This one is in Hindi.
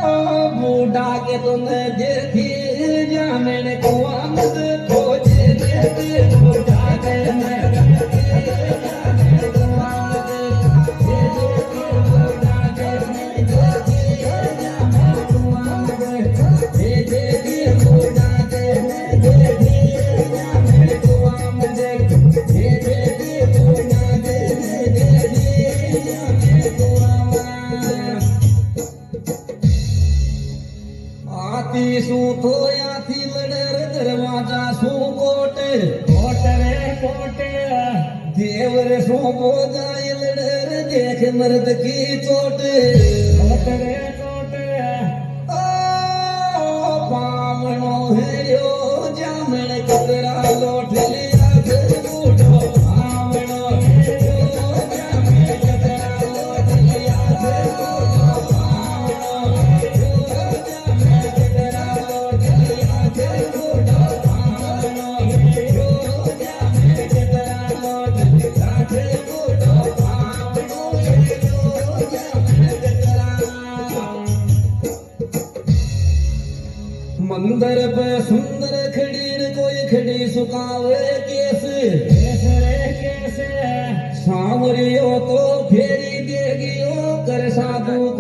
बूढ़ा के तुम देखी जामन को आमद खोजे देते बूढ़ा के मैं जामन को आमद खोजे देते बूढ़ा के मैं जामन को आमद खोजे देते बूढ़ा के मैं जामन को आमद खोजे देते बूढ़ा के मैं जामन को आमद आती सू थोयाथी लड़र दरवाजा सू कोट कोट रे कोट देवर सू बोजाय लड़र देख मर्द की चोट कोट रे चोट ओ पावनो हेयो जामन कतरा लोट लिया फिर बूढ़ो पावनो हेयो जामन कतरा लोट लिया फिर बूढ़ो पावनो हेयो जामन कतरा लोट लिया फिर बूढ़ो पावनो हेयो जामन कतरा लोट लिया फिर बूढ़ो पावनो हेयो जामन कतरा मंदिर पे सुंदर खड़ी कोई खड़ी सुकावे केस केस रे केस सांवरियो तो फेरी देगी ओ कर साधु को